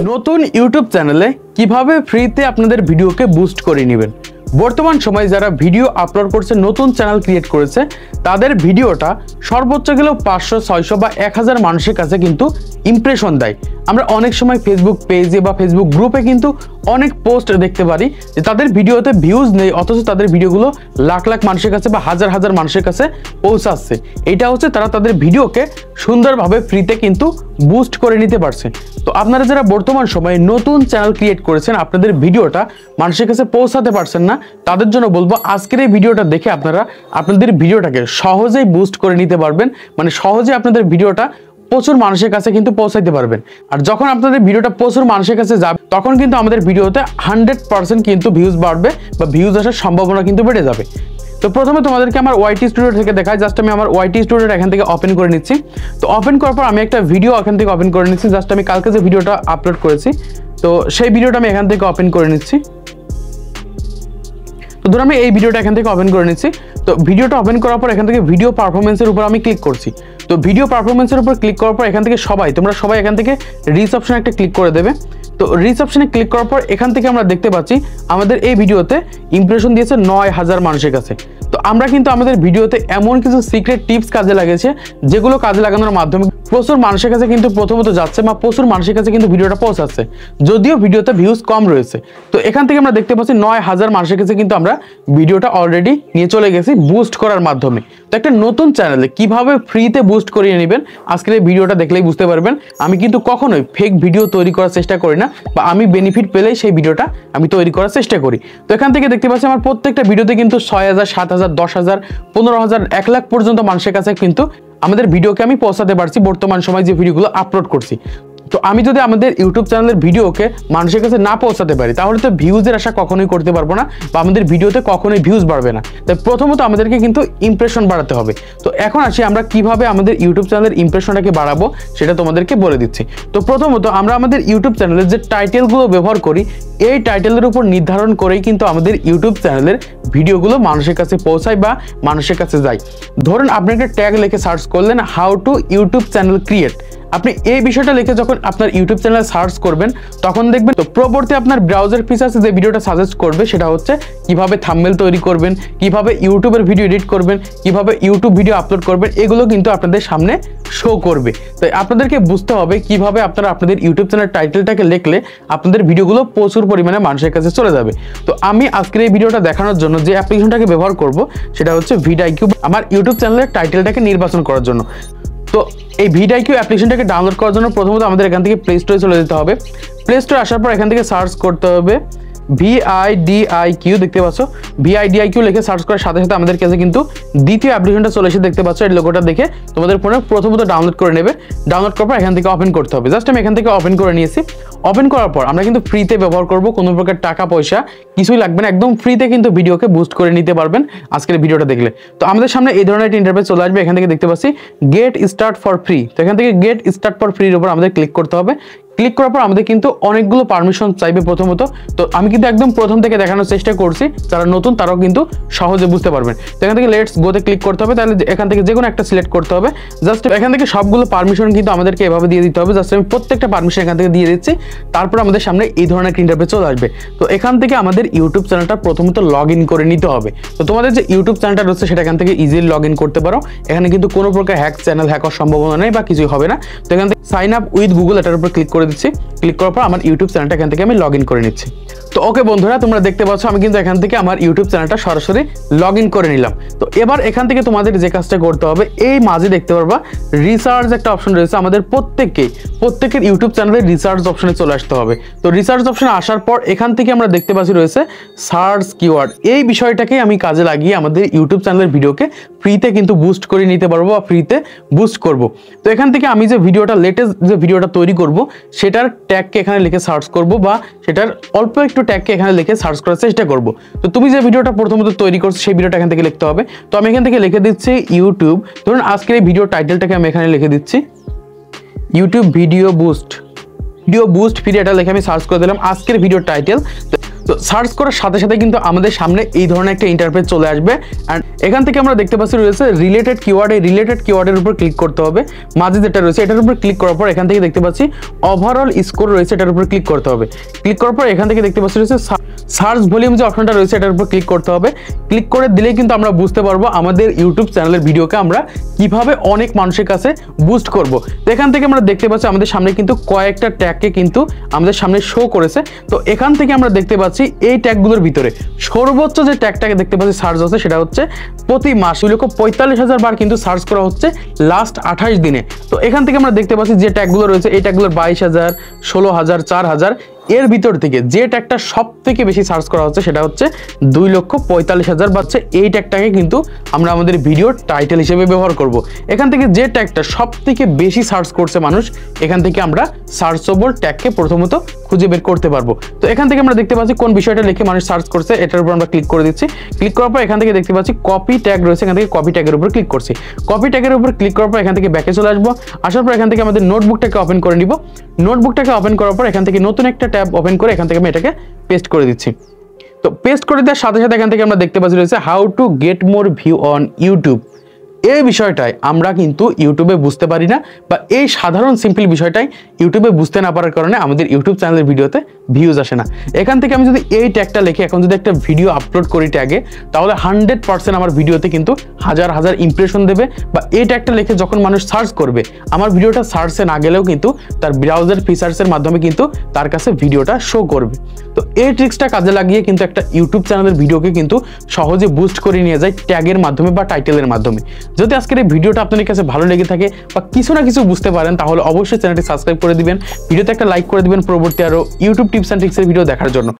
নতুন ইউটিউব চ্যানেলে কিভাবে ফ্রিতে আপনাদের ভিডিওকে বুস্ট করে নেবেন। বর্তমান সময়ে যারা ভিডিও আপলোড করছে, নতুন চ্যানেল ক্রিয়েট করেছে, তাদের ভিডিওটা সর্বোচ্চ গেলেও 500, 600 বা 1000 মানুষের কাছে কিন্তু ইমপ্রেশন দেয়। আমরা অনেক সময় ফেসবুক পেজে বা ফেসবুক গ্রুপে কিন্তু অনেক পোস্ট দেখতে পারি যে তাদের ভিডিওতে ভিউজ নেই, অথচ তাদের ভিডিওগুলো লাখ লাখ মানুষের কাছে বা হাজার হাজার মানুষের কাছে পৌঁছাচ্ছে। এটা হচ্ছে তারা তাদের ভিডিওকে সুন্দরভাবে ফ্রিতে কিন্তু বুস্ট করে নিতে পারছে। তো আপনারা যারা বর্তমান সময়ে নতুন চ্যানেল ক্রিয়েট করেছেন, আপনাদের ভিডিওটা মানুষের কাছে পৌঁছাতে পারছেন না, তাদের জন্য বলবো আজকের এই ভিডিওটা দেখে আপনারা আপনাদের ভিডিওটাকে সহজেই বুস্ট করে নিতে পারবেন। মানে সহজে আপনাদের ভিডিওটা প্রচুর মানুষের কাছে কিন্তু পৌঁছাইতে পারবেন। আর যখন আপনাদের ভিডিওটা প্রচুর মানুষের কাছে যাবে, তখন কিন্তু আমাদের ভিডিওতে 100% কিন্তু ভিউজ বাড়বে বা ভিউজ আসার সম্ভাবনা কিন্তু বেড়ে যাবে। তো প্রথমে তোমাদেরকে আমার ওয়াইটি স্টুডিও থেকে দেখাই। জাস্ট আমি আমার ওয়াইটি স্টুডিওটা এখান থেকে ওপেন করে নিচ্ছি। তো ওপেন করার পর আমি একটা ভিডিও এখান থেকে ওপেন করে নিচ্ছি। জাস্ট আমি কালকে যে ভিডিওটা আপলোড করেছি, তো সেই ভিডিওটা আমি এখান থেকে ওপেন করে নিচ্ছি। তো ধরুন আমি এই ভিডিওটা এখান থেকে ওপেন করে নিচ্ছি। তো ভিডিওটা ওপেন করার পর এখান থেকে ভিডিও পারফরমেন্সের উপর আমি ক্লিক করছি। তো ভিডিও পারফরমেন্সের উপর ক্লিক করার পর এখান থেকে তোমরা সবাই এখান থেকে রিচ অপশনে একটা ক্লিক করে দেবে। তো রিচ অপশনে ক্লিক করার পর এখান থেকে আমরা দেখতে পাচ্ছি আমাদের এই ভিডিওতে ইমপ্রেশন দিয়েছে 9000 মানুষের কাছে। তো আমরা কিন্তু আমাদের ভিডিওতে এমন কিছু সিক্রেট টিপস কাজে লাগিয়েছে, যেগুলো কাজে লাগানোর মাধ্যমে প্রচুর মানুষের কাছে কিন্তু প্রথমত যাচ্ছে বা প্রচুর মানুষের কাছে কিন্তু ভিডিওটা পৌঁছাচ্ছে, যদিও ভিডিওতে ভিউজ কম রয়েছে। তো এখান থেকে আমরা দেখতে পাচ্ছি 9000 মানুষের কাছে কিন্তু আমরা ভিডিওটা অলরেডি নিয়ে চলে গেছি বুস্ট করার মাধ্যমে। তো একটা নতুন চ্যানেলে কিভাবে ফ্রিতে বুস্ট করিয়ে নেবেন, আজকের এই ভিডিওটা দেখলেই বুঝতে পারবেন। আমি কিন্তু কখনোই ফেক ভিডিও তৈরি করার চেষ্টা করি না, বা আমি বেনিফিট পেলেই সেই ভিডিওটা আমি তৈরি করার চেষ্টা করি। তো এখান থেকে দেখতে পাচ্ছি আমার প্রত্যেকটা ভিডিওতে কিন্তু 6000, 7000, 10000, 15000, 1 লাখ পর্যন্ত মানুষের কাছে কিন্তু আমাদের ভিডিওকে আমি পৌঁছাতে পারছি বর্তমান সময় যে ভিডিওগুলো আপলোড করছি। তো আমি যদি আমাদের ইউটিউব চ্যানেলের ভিডিওকে মানুষের কাছে না পৌঁছাতে পারি, তাহলে তো ভিউজের আশা কখনোই করতে পারবো না, বা আমাদের ভিডিওতে কখনোই ভিউজ বাড়বে না। তাই প্রথমত আমাদেরকে কিন্তু ইমপ্রেশন বাড়াতে হবে। তো এখন আসি আমরা কিভাবে আমাদের ইউটিউব চ্যানেলের ইমপ্রেশনটাকে বাড়াবো, সেটা তোমাদেরকে বলে দিচ্ছি। তো প্রথমত আমরা আমাদের ইউটিউব চ্যানেলের যে টাইটেলগুলো ব্যবহার করি, এই টাইটেলের উপর নির্ধারণ করেই কিন্তু আমাদের ইউটিউব চ্যানেলের ভিডিওগুলো মানুষের কাছে পৌঁছায় বা মানুষের কাছে যায়। ধরুন আপনি একটা ট্যাগ লিখে সার্চ করলেন, how to YouTube channel create. আপনি এই বিষয়টা লিখে যখন আপনার ইউটিউব চ্যানেলে সার্চ করবেন, তখন দেখবেন তো পরবর্তী আপনার ব্রাউজার ফিচার্সে যে ভিডিওটা সাজেস্ট করবে সেটা হচ্ছে কিভাবে থাম্বনেল তৈরি করবেন, কিভাবে ইউটিউবের ভিডিও এডিট করবেন, কিভাবে ইউটিউব ভিডিও আপলোড করবেন, এগুলো কিন্তু আপনাদের সামনে শো করবে। তাই আপনাদেরকে বুঝতে হবে কিভাবে আপনারা আপনাদের ইউটিউব চ্যানেল টাইটেলটাকে লিখলে আপনাদের ভিডিওগুলো প্রচুর পরিমাণে মানুষের কাছে চলে যাবে। তো আমি আজকের এই ভিডিওটা দেখানোর জন্য যে অ্যাপ্লিকেশনটাকে ব্যবহার করব, সেটা হচ্ছে ভিডিআইকিউ, আমার ইউটিউব চ্যানেলের টাইটেলটাকে নির্বাচন করার জন্য। তো এই ভিডিআইকিউ অ্যাপ্লিকেশনটাকে ডাউনলোড করার জন্য প্রথমত আমাদের এখান থেকে প্লে স্টোরে চলে যেতে হবে। প্লে স্টোরে আসার পর এখান থেকে সার্চ করতে হবে ভিআইডিআইকিউ। দেখতে পাচ্ছ ভিআইডিআইকিউ লিখে সার্চ করার সাথে সাথে আমাদের কাছে কিন্তু দ্বিতীয় অ্যাপ্লিকেশনটা চলে এসে দেখতে পাচ্ছ। এই লোগোটা দেখে তোমাদের ফোনে প্রথমত ডাউনলোড করে নেবে। ডাউনলোড করার পর এখান থেকে ওপেন করতে হবে। জাস্ট আমি এখান থেকে ওপেন করে নিয়েছি। ওপেন করার পর আমরা কিন্তু ফ্রিতে ব্যবহার করব, কোনো প্রকার টাকা পয়সা কিছুই লাগবে না, একদম ফ্রিতে কিন্তু ভিডিওকে বুস্ট করে নিতে পারবেন আজকের ভিডিওটা দেখলে। তো আমাদের সামনে এই ধরনের একটা ইন্টারফেস চলে আসবে। এখান থেকে দেখতে পাচ্ছি গেট স্টার্ট ফর ফ্রি। তো এখান থেকে গেট স্টার্ট ফর ফ্রির উপর আমাদের ক্লিক করতে হবে। ক্লিক করার পর আমাদের কিন্তু অনেকগুলো পারমিশন চাইবে প্রথমত। তো আমি কিন্তু একদম প্রথম থেকে দেখানোর চেষ্টা করছি, যারা নতুন তারাও কিন্তু সহজে বুঝতে পারবেন। তো এখান থেকে লেটস গোতে ক্লিক করতে হবে। তাহলে এখান থেকে যে কোনো একটা সিলেক্ট করতে হবে। জাস্ট এখান থেকে সবগুলো পারমিশন কিন্তু আমাদেরকে এভাবে দিয়ে দিতে হবে। জাস্ট আমি প্রত্যেকটা পারমিশন এখান থেকে দিয়ে দিচ্ছি। তারপর আমাদের সামনে এই ধরনের একটা ইন্টারফেস চলে আসবে। তো এখান থেকে আমাদের ইউটিউব চ্যানেলটা প্রথমত লগ ইন করে নিতে হবে। তো তোমাদের যে ইউটিউব চ্যানেলটা রয়েছে সেটা এখান থেকে ইজিলি লগ ইন করতে পারো। এখানে কিন্তু কোনো প্রকার চ্যানেল হ্যাক হওয়ার সম্ভাবনা নেই বা কিছুই হবে না। তো এখান থেকে সাইন আপ উইথ গুগল এটার উপর ক্লিক করে দিচ্ছি। ক্লিক করার পর আমার ইউটিউব চ্যানেলটা এখান থেকে আমি লগ ইন করে নিচ্ছি। তো ওকে বন্ধুরা, তোমরা দেখতে পাচ্ছ আমি কিন্তু এখান থেকে আমার ইউটিউব চ্যানেলটা সরাসরি লগ ইন করে নিলাম। তো এবার এখান থেকে তোমাদের যে কাজটা করতে হবে, এই মাঝে দেখতে পারবা রিসার্চ একটা অপশন রয়েছে। আমাদের প্রত্যেকের ইউটিউব চ্যানেলের রিসার্চ অপশনে চলে আসতে হবে। তো রিসার্চ অপশনে আসার পর এখান থেকে আমরা দেখতে পাচ্ছি রয়েছে সার্চ কিওয়ার্ড। এই বিষয়টাকে আমি কাজে লাগিয়ে আমাদের ইউটিউব চ্যানেলের ভিডিওকে ফ্রিতে কিন্তু বুস্ট করে নিতে পারবো বা ফ্রিতে বুস্ট করব। তো এখান থেকে আমি যে ভিডিওটা লেটেস্ট যে ভিডিওটা তৈরি করব, সেটার ট্যাগকে এখানে লিখে সার্চ করব, বা সেটার অল্প একটু ট্যাগকে এখানে লিখে সার্চ করার চেষ্টা করব। তো তুমি যে ভিডিওটা প্রথমত তৈরি করছো সেই ভিডিওটা এখান থেকে লিখতে হবে। তো আমি এখান থেকে লিখে দিচ্ছি ইউটিউব, ধরুন আজকের এই ভিডিও টাইটেলটাকে আমি এখানে লিখে দিচ্ছি ইউটিউব ভিডিও বুস্ট ফ্রি, এটা লিখে আমি সার্চ করে দিলাম আজকের ভিডিও টাইটেল। তো সার্চ করার সাথে সাথে কিন্তু আমাদের সামনে এই ধরনের একটা ইন্টারফেস চলে আসবে। অ্যান্ড এখান থেকে আমরা দেখতে পাচ্ছি রয়েছে রিলেটেড কিওয়ার্ড। এই রিলেটেড কিওয়ার্ডের উপর ক্লিক করতে হবে। মাঝে যেটা রয়েছে এটার উপর ক্লিক করার পর এখান থেকে দেখতে পাচ্ছি ওভারঅল স্কোর রয়েছে, এটার উপর ক্লিক করতে হবে। ক্লিক করার পর এখান থেকে দেখতে পাচ্ছি রয়েছে সার্চ ভলিউম যে অপশনটা রয়েছে এটার উপর ক্লিক করতে হবে। ক্লিক করে দিলেই কিন্তু আমরা বুঝতে পারবো আমাদের ইউটিউব চ্যানেলের ভিডিওকে আমরা কিভাবে অনেক মানুষের কাছে বুস্ট করব। তো এখান থেকে আমরা দেখতে পাচ্ছি আমাদের সামনে কিন্তু কয়েকটা ট্যাগকে কিন্তু আমাদের সামনে শো করেছে। তো এখান থেকে আমরা দেখতে পাচ্ছি এই ট্যাগগুলোর ভিতরে সর্বোচ্চ যে ট্যাগটাকে দেখতে পাচ্ছি সার্চ হচ্ছে সেটা হচ্ছে প্রতি মাস 2,45,000 বার কিন্তু সার্চ করা হচ্ছে লাস্ট 28 দিনে। তো এখান থেকে আমরা দেখতে পাচ্ছি যে ট্যাগগুলো রয়েছে এই ট্যাগগুলোর 22,000, 16,000, 4,000 এর ভিতর থেকে যে ট্যাগটা সব থেকে বেশি সার্চ করা হচ্ছে সেটা হচ্ছে 2,45,000 বাচ্চা। এই ট্যাগটাকে কিন্তু আমরা আমাদের ভিডিওর টাইটেল হিসেবে ব্যবহার করব। এখান থেকে যে ট্যাগটা সব থেকে বেশি সার্চ করছে মানুষ, এখান থেকে আমরা সার্চেবল ট্যাগকে প্রথমত খুঁজে বের করতে পারবো। তো এখান থেকে আমরা দেখতে পাচ্ছি কোন বিষয়টা লিখে মানুষ সার্চ করছে, এটার উপর আমরা ক্লিক করে দিচ্ছি। ক্লিক করার পর এখান থেকে দেখতে পাচ্ছি কপি ট্যাগ রয়েছে, এখান থেকে কপি ট্যাগের উপর ক্লিক করছি। কপি ট্যাগের উপর ক্লিক করার পর এখান থেকে ব্যাকে চলে আসবো। আসার পর এখান থেকে আমাদের নোটবুকটাকে ওপেন করে নিব। নোটবুকটাকে ওপেন করার পর এখান থেকে নতুন একটা ট্যাব ওপেন করে এখান থেকে আমি এটাকে পেস্ট করে দিচ্ছি। তো পেস্ট করে দেওয়ার সাথে সাথে এখান থেকে আমরা দেখতে পাচ্ছি রয়েছে how to get more view on YouTube. এই বিষয়টাই আমরা কিন্তু ইউটিউবে বুঝতে পারি না, বা এই সাধারণ সিম্পল বিষয়টাই ইউটিউবে বুঝতে না পারার কারণে আমাদের ইউটিউব চ্যানেলের ভিডিওতে ভিউজ আসে না। এখান থেকে আমি যদি এই ট্যাগটা লিখে এখন যদি একটা ভিডিও আপলোড করি ট্যাগে, তাহলে 100% আমার ভিডিওতে কিন্তু হাজার হাজার ইমপ্রেশন দেবে। বা এই ট্যাগটা লিখে যখন মানুষ সার্চ করবে, আমার ভিডিওটা সার্চে না গেলেও কিন্তু তার ব্রাউজার ফিচার্সের মাধ্যমে কিন্তু তার কাছে ভিডিওটা শো করবে। তো এই ট্রিক্সটা কাজে লাগিয়ে কিন্তু একটা ইউটিউব চ্যানেলের ভিডিওকে কিন্তু সহজে বুস্ট করে নিয়ে যায় ট্যাগের মাধ্যমে বা টাইটেলের মাধ্যমে। যদি আজকের এই ভিডিওটা আপনাদের কাছে ভালো লেগে থাকে বা কিছু না কিছু বুঝতে পারেন, তাহলে অবশ্যই চ্যানেলটি সাবস্ক্রাইব করে দিবেন, ভিডিওতে একটা লাইক করে দিবেন পরবর্তী আরো ইউটিউব টিপস অ্যান্ড ট্রিক্সের ভিডিও দেখার জন্য।